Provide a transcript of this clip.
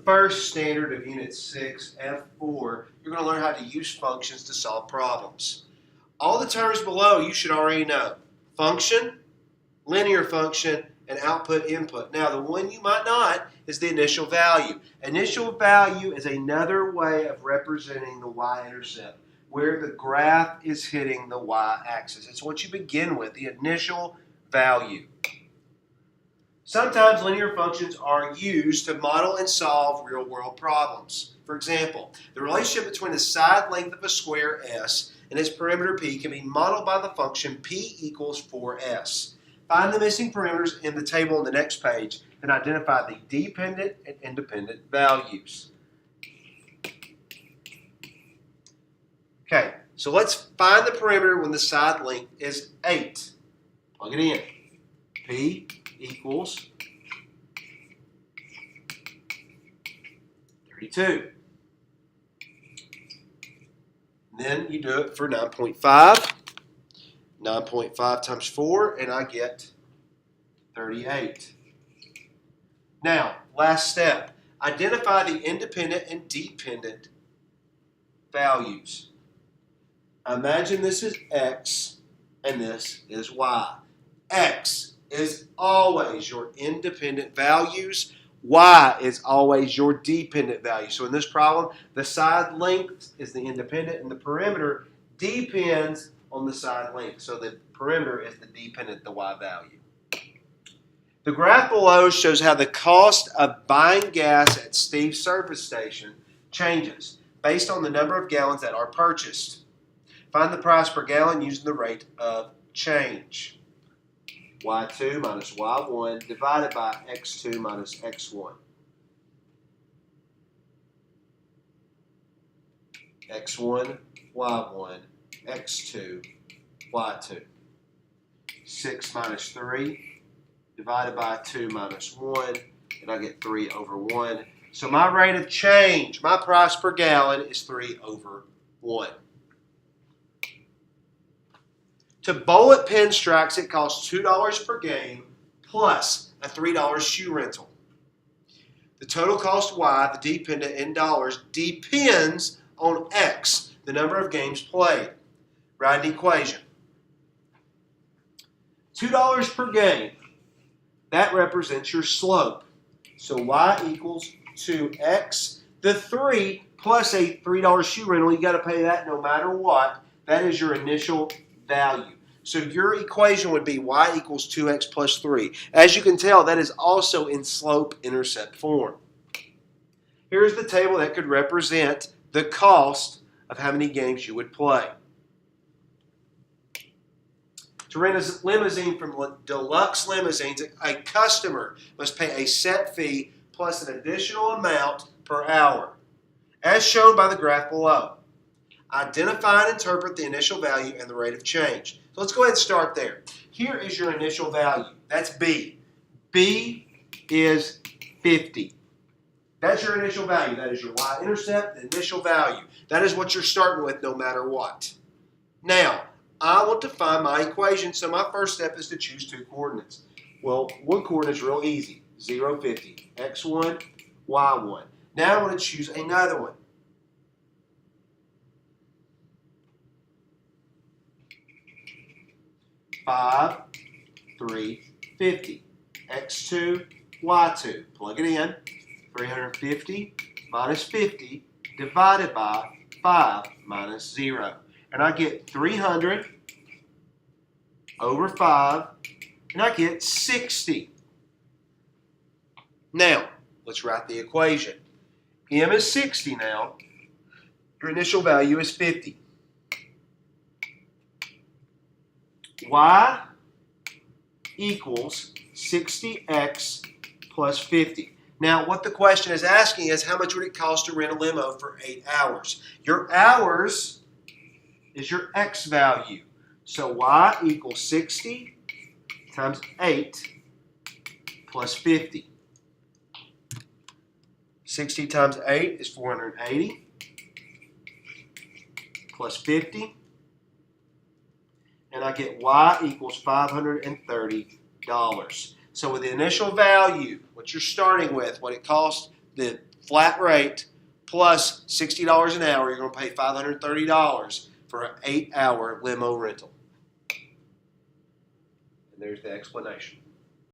first standard of Unit 6, F4, you're going to learn how to use functions to solve problems. All the terms below you should already know. Function, linear function, and output-input. Now, the one you might not is the initial value. Initial value is another way of representing the y-intercept, where the graph is hitting the y-axis. It's what you begin with, the initial value. Sometimes linear functions are used to model and solve real-world problems. For example, the relationship between the side length of a square S and its perimeter P can be modeled by the function P equals 4S. Find the missing parameters in the table on the next page and identify the dependent and independent values. Okay, so let's find the perimeter when the side length is 8. Plug it in. P equals 32. Then you do it for 9.5. 9.5 times 4, and I get 38. Now, last step. Identify the independent and dependent values. Imagine this is X, and this is Y. X is always your independent values. Y is always your dependent value. So in this problem, the side length is the independent, and the perimeter depends on the side length. So the perimeter is the dependent, the Y value. The graph below shows how the cost of buying gas at Steve's service station changes based on the number of gallons that are purchased. Find the price per gallon using the rate of change. Y2 minus Y1 divided by X2 minus X1. X1, Y1, X2, Y2. 6 minus 3 divided by 2 minus 1, and I get 3 over 1. So my rate of change, my price per gallon, is 3 over 1. To bullet pen strikes, it costs $2 per game plus a $3 shoe rental. The total cost Y, the dependent in dollars, depends on X, the number of games played. Write an equation. $2 per game, that represents your slope. So Y equals 2X. The 3 plus a $3 shoe rental, you got to pay that no matter what. That is your initial value. So your equation would be Y equals 2X plus 3. As you can tell, that is also in slope-intercept form. Here's the table that could represent the cost of how many games you would play. To rent a limousine from Deluxe Limousines, a customer must pay a set fee plus an additional amount per hour, as shown by the graph below. Identify and interpret the initial value and the rate of change. So let's go ahead and start there. Here is your initial value. That's B. B is 50. That's your initial value. That is your y-intercept, the initial value. That is what you're starting with no matter what. Now, I want to find my equation, so my first step is to choose two coordinates. Well, one coordinate is real easy. 0, 50. X1, Y1. Now I want to choose another one. Five, 3, 50. X2, Y2. Plug it in. 350 minus 50 divided by 5 minus 0. And I get 300 over 5, and I get 60. Now, let's write the equation. M is 60 now. Your initial value is 50. Y equals 60x plus 50. Now, what the question is asking is how much would it cost to rent a limo for 8 hours? Your hours is your x value. So y equals 60 times 8 plus 50. 60 times 8 is 480 plus 50. And I get y equals $530. So with the initial value, what you're starting with, what it costs, the flat rate plus $60 an hour, you're going to pay $530 for an 8-hour limo rental. And there's the explanation.